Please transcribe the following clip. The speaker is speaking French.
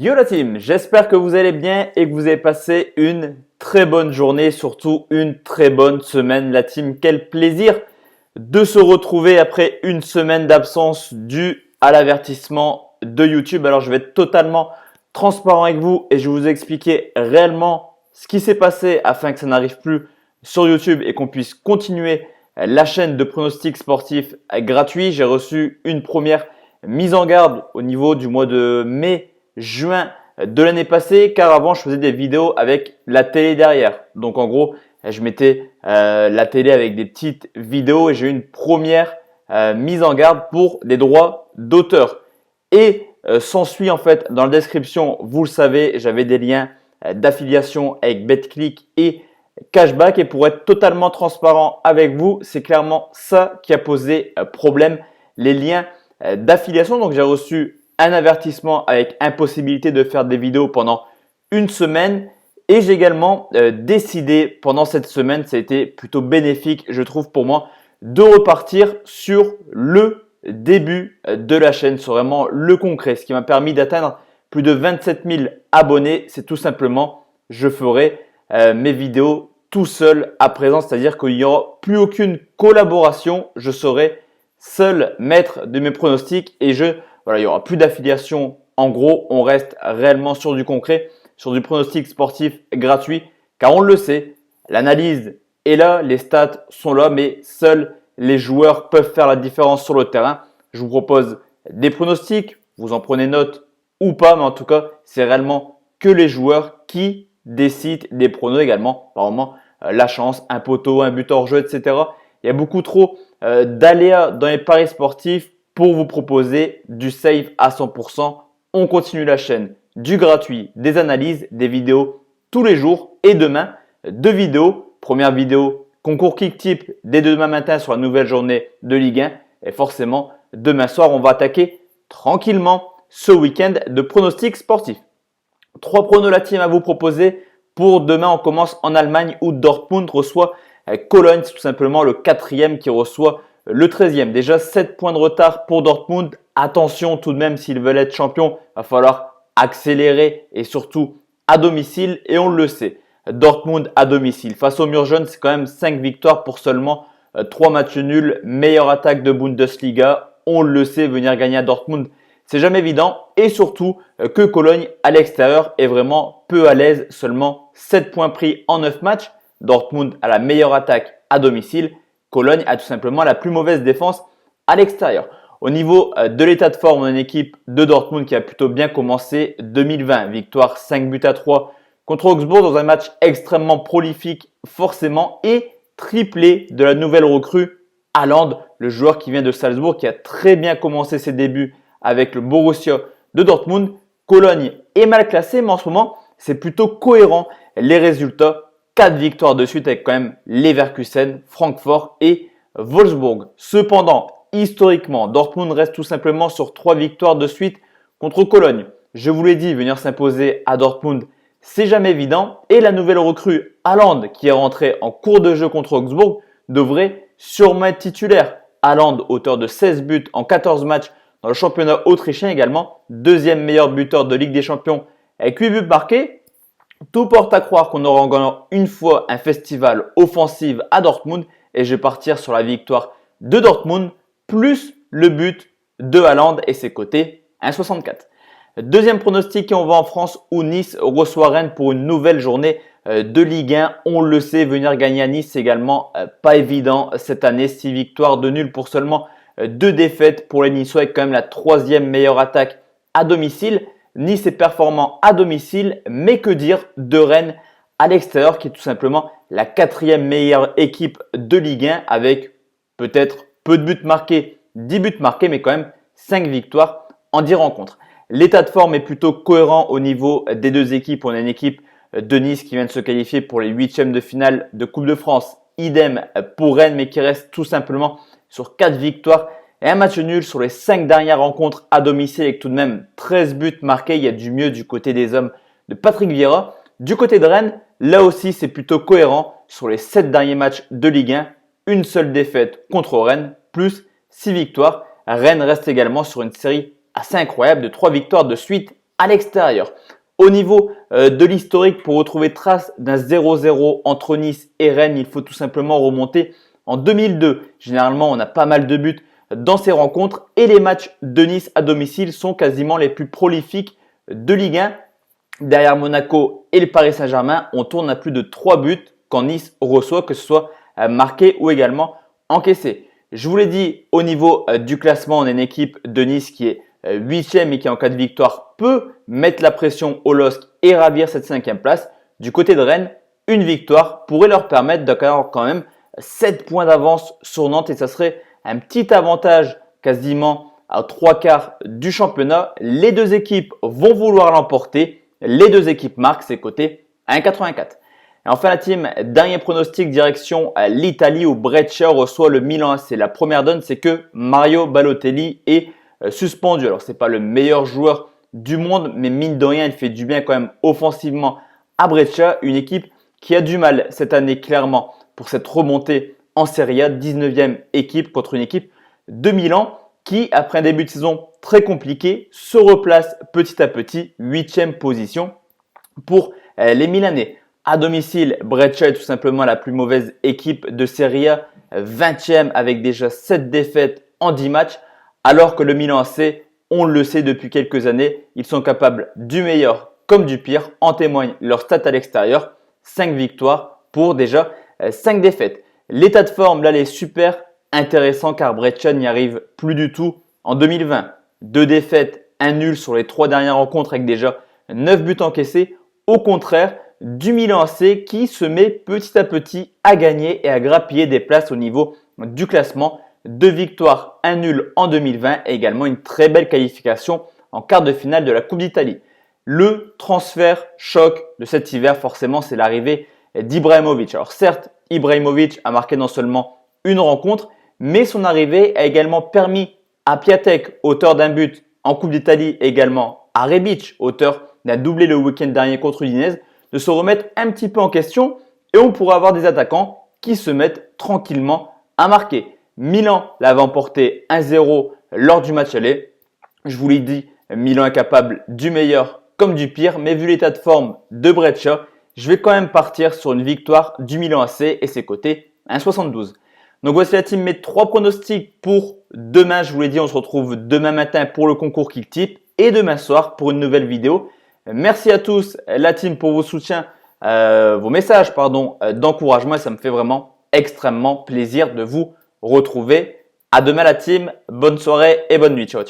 Yo la team, j'espère que vous allez bien et que vous avez passé une très bonne journée, surtout une très bonne semaine. La team, quel plaisir de se retrouver après une semaine d'absence due à l'avertissement de YouTube. Alors je vais être totalement transparent avec vous et je vais vous expliquer réellement ce qui s'est passé afin que ça n'arrive plus sur YouTube et qu'on puisse continuer la chaîne de pronostics sportifs gratuits. J'ai reçu une première mise en garde au niveau du mois de mai-juin de l'année passée, car avant je faisais des vidéos avec la télé derrière. Donc en gros, je mettais la télé avec des petites vidéos et j'ai eu une première mise en garde pour des droits d'auteur. Et s'ensuit en fait dans la description, vous le savez, j'avais des liens d'affiliation avec BetClick et Cashback. Et pour être totalement transparent avec vous, c'est clairement ça qui a posé problème, les liens d'affiliation. Donc j'ai reçu un avertissement avec impossibilité de faire des vidéos pendant une semaine. Et j'ai également décidé pendant cette semaine, ça a été plutôt bénéfique, je trouve pour moi, de repartir sur le début de la chaîne, sur vraiment le concret. Ce qui m'a permis d'atteindre plus de 27 000 abonnés. C'est tout simplement, je ferai mes vidéos tout seul à présent. C'est-à-dire qu'il n'y aura plus aucune collaboration. Je serai seul maître de mes pronostics et il n'y aura plus d'affiliation. En gros, on reste réellement sur du concret, sur du pronostic sportif gratuit, car on le sait, l'analyse est là, les stats sont là, mais seuls les joueurs peuvent faire la différence sur le terrain. Je vous propose des pronostics, vous en prenez note ou pas, mais en tout cas, c'est réellement que les joueurs qui décident des pronos également. Par exemple, la chance, un poteau, un but hors jeu, etc. Il y a beaucoup trop d'aléas dans les paris sportifs pour vous proposer du safe à 100%. On continue la chaîne, du gratuit, des analyses, des vidéos tous les jours. Et demain, 2 vidéos. Première vidéo, concours kick tip dès demain matin sur la nouvelle journée de Ligue 1. Et forcément, demain soir, on va attaquer tranquillement ce week-end de pronostics sportifs. 3 pronos la team à vous proposer. Pour demain, on commence en Allemagne où Dortmund reçoit Cologne. C'est tout simplement le 4e qui reçoit le 13e. Déjà 7 points de retard pour Dortmund. Attention tout de même, s'ils veulent être champions, il va falloir accélérer et surtout à domicile. Et on le sait, Dortmund à domicile. Face au mur jaune, c'est quand même 5 victoires pour seulement 3 matchs nuls. Meilleure attaque de Bundesliga. On le sait, venir gagner à Dortmund, c'est jamais évident. Et surtout que Cologne à l'extérieur est vraiment peu à l'aise. Seulement 7 points pris en 9 matchs. Dortmund a la meilleure attaque à domicile. Cologne a tout simplement la plus mauvaise défense à l'extérieur. Au niveau de l'état de forme, on a une équipe de Dortmund qui a plutôt bien commencé 2020. Victoire 5-3 contre Augsbourg dans un match extrêmement prolifique forcément et triplé de la nouvelle recrue Haaland, le joueur qui vient de Salzbourg qui a très bien commencé ses débuts avec le Borussia de Dortmund. Cologne est mal classé, mais en ce moment, c'est plutôt cohérent les résultats. 4 victoires de suite avec quand même Leverkusen, Francfort et Wolfsburg. Cependant, historiquement, Dortmund reste tout simplement sur 3 victoires de suite contre Cologne. Je vous l'ai dit, venir s'imposer à Dortmund, c'est jamais évident. Et la nouvelle recrue Haaland, qui est rentrée en cours de jeu contre Augsbourg, devrait sûrement être titulaire. Haaland, auteur de 16 buts en 14 matchs dans le championnat autrichien également. 2e meilleur buteur de Ligue des Champions avec 8 buts marqués. Tout porte à croire qu'on aura encore une fois un festival offensif à Dortmund. Et je vais partir sur la victoire de Dortmund plus le but de Haaland et ses cotés 1,64. Deuxième pronostic et on va en France où Nice reçoit Rennes pour une nouvelle journée de Ligue 1. On le sait, venir gagner à Nice, c'est également pas évident cette année. 6 victoires, 2 nuls pour seulement 2 défaites pour les Niçois avec quand même la 3e meilleure attaque à domicile. Nice est performant à domicile, mais que dire de Rennes à l'extérieur qui est tout simplement la 4e meilleure équipe de Ligue 1 avec peut-être peu de buts marqués, 10 buts marqués, mais quand même 5 victoires en 10 rencontres. L'état de forme est plutôt cohérent au niveau des deux équipes. On a une équipe de Nice qui vient de se qualifier pour les 8e de finale de Coupe de France. Idem pour Rennes, mais qui reste tout simplement sur 4 victoires et un match nul sur les 5 dernières rencontres à domicile avec tout de même 13 buts marqués. Il y a du mieux du côté des hommes de Patrick Vieira. Du côté de Rennes, là aussi c'est plutôt cohérent. Sur les 7 derniers matchs de Ligue 1, une seule défaite contre Rennes, plus 6 victoires. Rennes reste également sur une série assez incroyable de 3 victoires de suite à l'extérieur. Au niveau de l'historique, pour retrouver trace d'un 0-0 entre Nice et Rennes, il faut tout simplement remonter en 2002. Généralement, on a pas mal de buts dans ces rencontres et les matchs de Nice à domicile sont quasiment les plus prolifiques de Ligue 1. Derrière Monaco et le Paris Saint-Germain, on tourne à plus de 3 buts quand Nice reçoit, que ce soit marqué ou également encaissé. Je vous l'ai dit, au niveau du classement, on a une équipe de Nice qui est 8e et qui en cas de victoire peut mettre la pression au LOSC et ravir cette 5e place. Du côté de Rennes, une victoire pourrait leur permettre d'avoir quand même 7 points d'avance sur Nantes et ça serait un petit avantage quasiment à 3/4 du championnat. Les deux équipes vont vouloir l'emporter. Les deux équipes marquent, c'est coté 1,84. Et enfin la team, dernier pronostic direction l'Italie où Brescia reçoit le Milan AC. La première donne, c'est que Mario Balotelli est suspendu. Alors c'est pas le meilleur joueur du monde, mais mine de rien, il fait du bien quand même offensivement à Brescia, une équipe qui a du mal cette année clairement pour cette remontée en Serie A, 19e équipe contre une équipe de Milan qui, après un début de saison très compliqué, se replace petit à petit, 8e position pour les Milanais. À domicile, Brescia est tout simplement la plus mauvaise équipe de Serie A, 20e avec déjà 7 défaites en 10 matchs, alors que le Milan AC, on le sait depuis quelques années, ils sont capables du meilleur comme du pire, en témoigne leur stat à l'extérieur, 5 victoires pour déjà 5 défaites. L'état de forme, là, il est super intéressant car Brescia n'y arrive plus du tout en 2020. 2 défaites, 1 nul sur les 3 dernières rencontres avec déjà 9 buts encaissés. Au contraire du Milan AC qui se met petit à petit à gagner et à grappiller des places au niveau du classement. 2 victoires, 1 nul en 2020 et également une très belle qualification en quart de finale de la Coupe d'Italie. Le transfert choc de cet hiver, forcément, c'est l'arrivée d'Ibrahimovic. Alors certes, Ibrahimovic a marqué non seulement une rencontre, mais son arrivée a également permis à Piatek, auteur d'un but en Coupe d'Italie, également à Rebic, auteur d'un doublé le week-end dernier contre Udinese, de se remettre un petit peu en question et on pourrait avoir des attaquants qui se mettent tranquillement à marquer. Milan l'avait emporté 1-0 lors du match aller. Je vous l'ai dit, Milan est capable du meilleur comme du pire, mais vu l'état de forme de Brescia, je vais quand même partir sur une victoire du Milan AC et c'est coté 1,72. Donc voici la team, mes 3 pronostics pour demain. Je vous l'ai dit, on se retrouve demain matin pour le concours Kick Tip et demain soir pour une nouvelle vidéo. Merci à tous la team pour vos soutiens, vos messages d'encouragement et ça me fait vraiment extrêmement plaisir de vous retrouver. À demain la team, bonne soirée et bonne nuit. Ciao, ciao.